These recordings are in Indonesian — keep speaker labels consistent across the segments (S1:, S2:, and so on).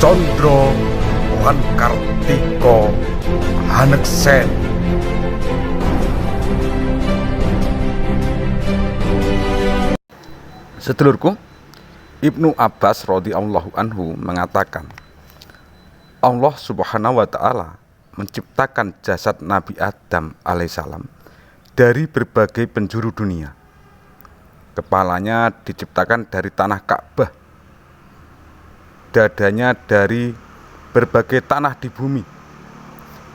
S1: Condro lan Kartika Haneksen. Sedulurku, Ibnu Abbas radhiyallahu anhu mengatakan, Allah Subhanahu wa Ta'ala menciptakan jasad Nabi Adam alaihissalam dari berbagai penjuru dunia. Kepalanya diciptakan dari tanah Ka'bah, dadanya dari berbagai tanah di bumi,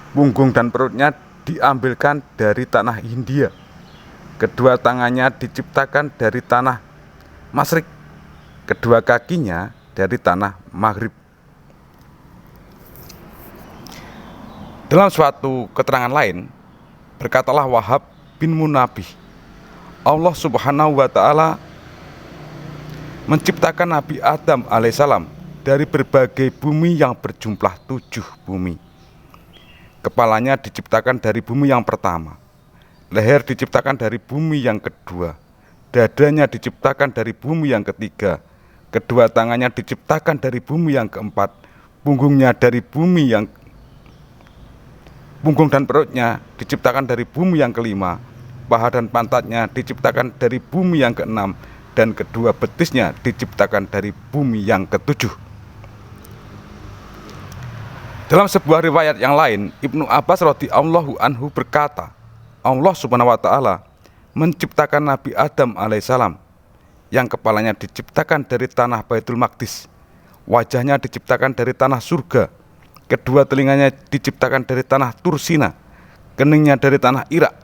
S1: punggung dan perutnya diambilkan dari tanah India, kedua tangannya diciptakan dari tanah Masyrik, kedua kakinya dari tanah Maghrib. Dalam suatu keterangan lain, berkatalah Wahab bin Munabbih, Allah Subhanahu wa Ta'ala menciptakan Nabi Adam alaihissalam dari berbagai bumi yang berjumlah 7 bumi. Kepalanya diciptakan dari bumi yang pertama, leher diciptakan dari bumi yang kedua, dadanya diciptakan dari bumi yang ketiga, kedua tangannya diciptakan dari bumi yang keempat, punggung dan perutnya diciptakan dari bumi yang kelima, paha dan pantatnya diciptakan dari bumi yang keenam, dan kedua betisnya diciptakan dari bumi yang ketujuh. Dalam sebuah riwayat yang lain, Ibnu Abbas radhiyallahu anhu berkata, Allah Subhanahu wa Ta'ala menciptakan Nabi Adam alaihissalam yang kepalanya diciptakan dari tanah Baitul Maqdis, wajahnya diciptakan dari tanah surga, kedua telinganya diciptakan dari tanah Tursina, keningnya dari tanah Irak,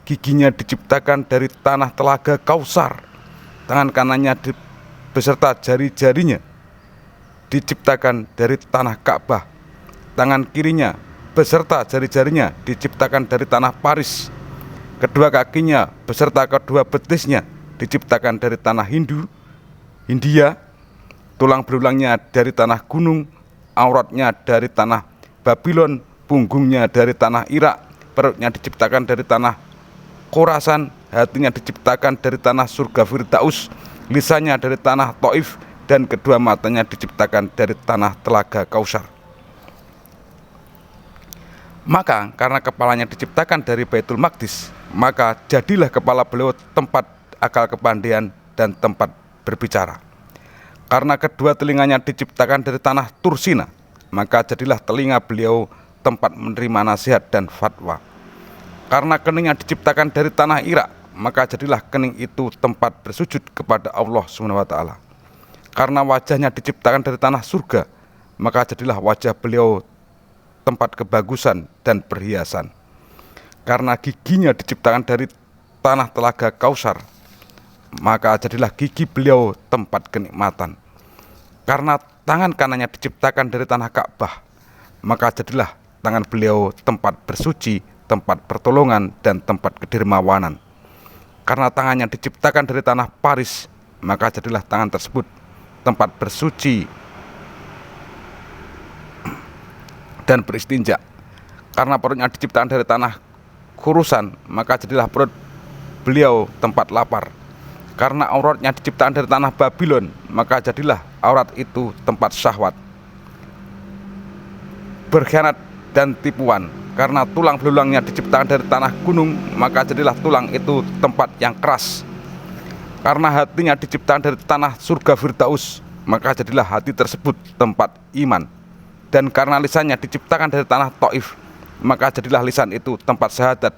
S1: giginya diciptakan dari tanah Telaga Kausar, tangan kanannya beserta jari-jarinya diciptakan dari tanah Ka'bah, tangan kirinya beserta jari-jarinya diciptakan dari tanah Paris, kedua kakinya beserta kedua betisnya diciptakan dari tanah Hindia, tulang belulangnya dari tanah gunung, auratnya dari tanah Babylon, punggungnya dari tanah Irak, perutnya diciptakan dari tanah Khorasan, hatinya diciptakan dari tanah surga Firdaus, lisannya dari tanah Taif, dan kedua matanya diciptakan dari tanah Telaga Kausar. Maka karena kepalanya diciptakan dari Baitul Maqdis, maka jadilah kepala beliau tempat akal kepandaian dan tempat berbicara. Karena kedua telinganya diciptakan dari tanah Tursina, maka jadilah telinga beliau tempat menerima nasihat dan fatwa. Karena keningnya diciptakan dari tanah Irak, maka jadilah kening itu tempat bersujud kepada Allah Subhanahu wa Ta'ala. Karena wajahnya diciptakan dari tanah surga, maka jadilah wajah beliau tempat kebagusan dan perhiasan. Karena giginya diciptakan dari tanah Telaga Kausar, maka jadilah gigi beliau tempat kenikmatan. Karena tangan kanannya diciptakan dari tanah Ka'bah, maka jadilah tangan beliau tempat bersuci, tempat pertolongan, dan tempat kedermawanan. Karena tangannya diciptakan dari tanah Paris, maka jadilah tangan tersebut tempat bersuci dan beristinja. Karena perutnya diciptakan dari tanah Khorasan, maka jadilah perut beliau tempat lapar. Karena auratnya diciptakan dari tanah Babylon, maka jadilah aurat itu tempat syahwat, berkhianat dan tipuan. Karena tulang belulangnya diciptakan dari tanah gunung, maka jadilah tulang itu tempat yang keras. Karena hatinya diciptakan dari tanah surga Firdaus, maka jadilah hati tersebut tempat iman. Dan karena lisannya diciptakan dari tanah Taif, maka jadilah lisan itu tempat syahadat,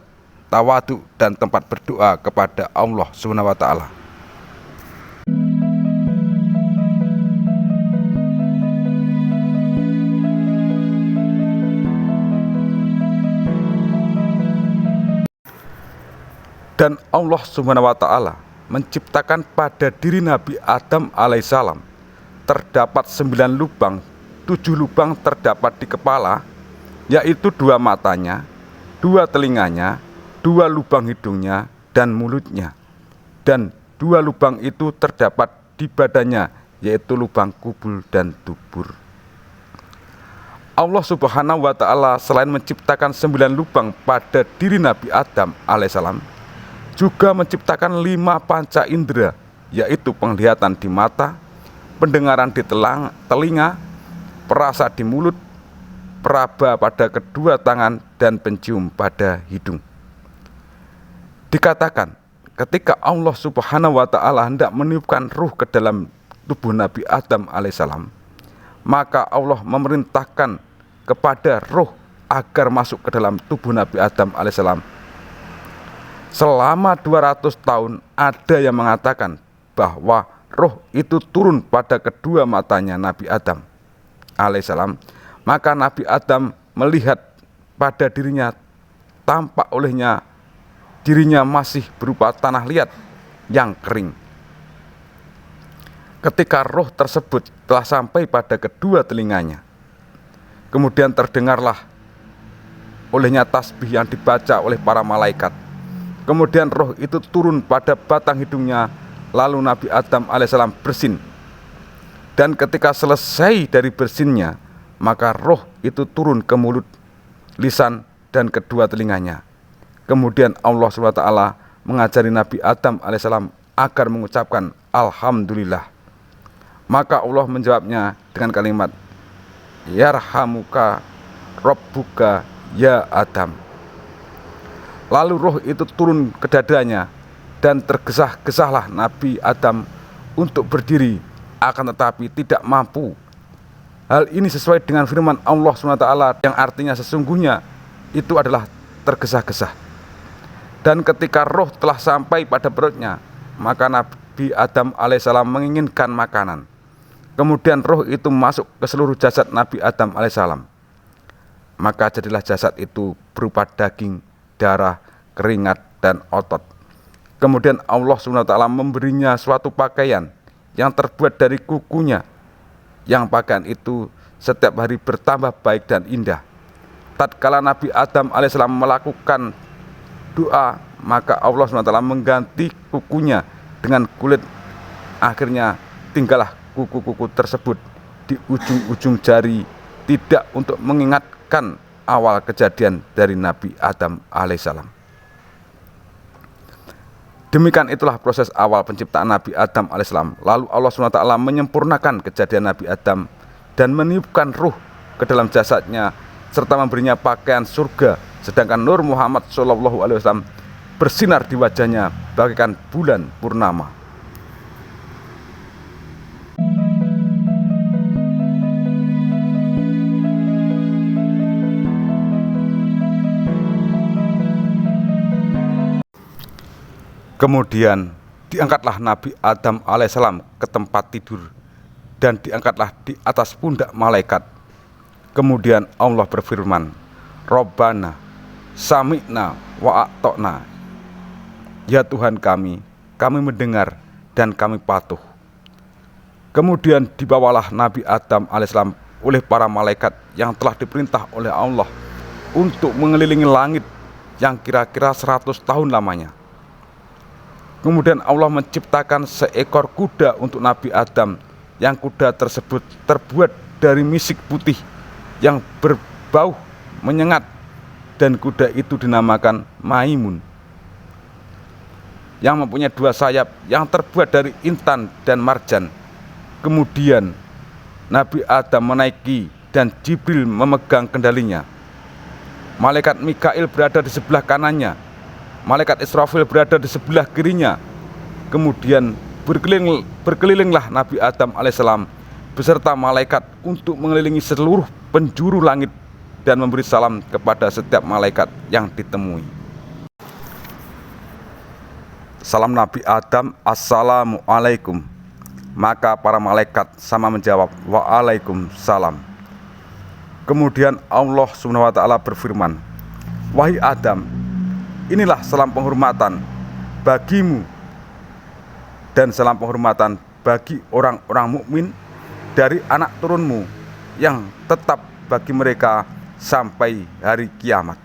S1: tawadu, dan tempat berdoa kepada Allah Subhanahu wa Ta'ala. Dan Allah Subhanahu wa Ta'ala menciptakan pada diri Nabi Adam alaihissalam terdapat 9 lubang, 7 lubang terdapat di kepala, yaitu 2 matanya, 2 telinganya, 2 lubang hidungnya dan mulutnya, dan 2 lubang itu terdapat di badannya, yaitu lubang kubul dan dubur. Allah Subhanahu wa Ta'ala selain menciptakan 9 lubang pada diri Nabi Adam alaihissalam, juga menciptakan 5 panca indera, yaitu penglihatan di mata, pendengaran di telinga, perasa di mulut, peraba pada kedua tangan, dan pencium pada hidung. Dikatakan, ketika Allah Subhanahu wa Ta'ala hendak meniupkan ruh ke dalam tubuh Nabi Adam alaihissalam, maka Allah memerintahkan kepada ruh agar masuk ke dalam tubuh Nabi Adam alaihissalam. Selama 200 tahun ada yang mengatakan bahwa roh itu turun pada kedua matanya Nabi Adam alaihissalam. Maka Nabi Adam melihat pada dirinya, tampak olehnya dirinya masih berupa tanah liat yang kering. Ketika roh tersebut telah sampai pada kedua telinganya, kemudian terdengarlah olehnya tasbih yang dibaca oleh para malaikat. Kemudian roh itu turun pada batang hidungnya, lalu Nabi Adam alaihissalam bersin. Dan ketika selesai dari bersinnya, maka roh itu turun ke mulut, lisan, dan kedua telinganya. Kemudian Allah SWT mengajari Nabi Adam alaihissalam agar mengucapkan Alhamdulillah. Maka Allah menjawabnya dengan kalimat, Yarhamuka Rabbuka ya Adam. Lalu roh itu turun ke dadanya, dan tergesah-gesahlah Nabi Adam untuk berdiri, akan tetapi tidak mampu. Hal ini sesuai dengan firman Allah SWT yang artinya sesungguhnya itu adalah tergesa-gesa. Dan ketika roh telah sampai pada perutnya, maka Nabi Adam alaihissalam menginginkan makanan. Kemudian roh itu masuk ke seluruh jasad Nabi Adam alaihissalam. Maka jadilah jasad itu berupa daging, darah, keringat, dan otot. Kemudian Allah SWT memberinya suatu pakaian yang terbuat dari kukunya, yang pakaian itu setiap hari bertambah baik dan indah. Tatkala Nabi Adam alaihissalam melakukan doa, maka Allah SWT mengganti kukunya dengan kulit. Akhirnya tinggallah kuku-kuku tersebut di ujung-ujung jari, tidak untuk mengingatkan awal kejadian dari Nabi Adam alaihissalam. Demikian itulah proses awal penciptaan Nabi Adam alaihissalam. Lalu Allah SWT menyempurnakan kejadian Nabi Adam dan meniupkan ruh ke dalam jasadnya serta memberinya pakaian surga. Sedangkan Nur Muhammad SAW bersinar di wajahnya bagaikan bulan purnama. Kemudian diangkatlah Nabi Adam alaihissalam ke tempat tidur dan diangkatlah di atas pundak malaikat. Kemudian Allah berfirman, Rabbana sami'na wa a'ta'na. Ya Tuhan kami mendengar dan kami patuh. Kemudian dibawalah Nabi Adam alaihissalam oleh para malaikat yang telah diperintah oleh Allah untuk mengelilingi langit yang kira-kira 100 tahun lamanya. Kemudian Allah menciptakan seekor kuda untuk Nabi Adam, yang kuda tersebut terbuat dari misik putih yang berbau menyengat, dan kuda itu dinamakan Maimun, yang mempunyai 2 sayap yang terbuat dari intan dan marjan. Kemudian Nabi Adam menaiki dan Jibril memegang kendalinya. Malaikat Mikail berada di sebelah kanannya, malaikat Israfil berada di sebelah kirinya. Kemudian berkelilinglah Nabi Adam alaihissalam beserta malaikat untuk mengelilingi seluruh penjuru langit dan memberi salam kepada setiap malaikat yang ditemui. Salam Nabi Adam, Assalamualaikum. Maka para malaikat sama menjawab, Waalaikumsalam. Kemudian Allah SWT berfirman, Wahai Adam, inilah salam penghormatan bagimu dan salam penghormatan bagi orang-orang mukmin dari anak turunmu yang tetap bagi mereka sampai hari kiamat.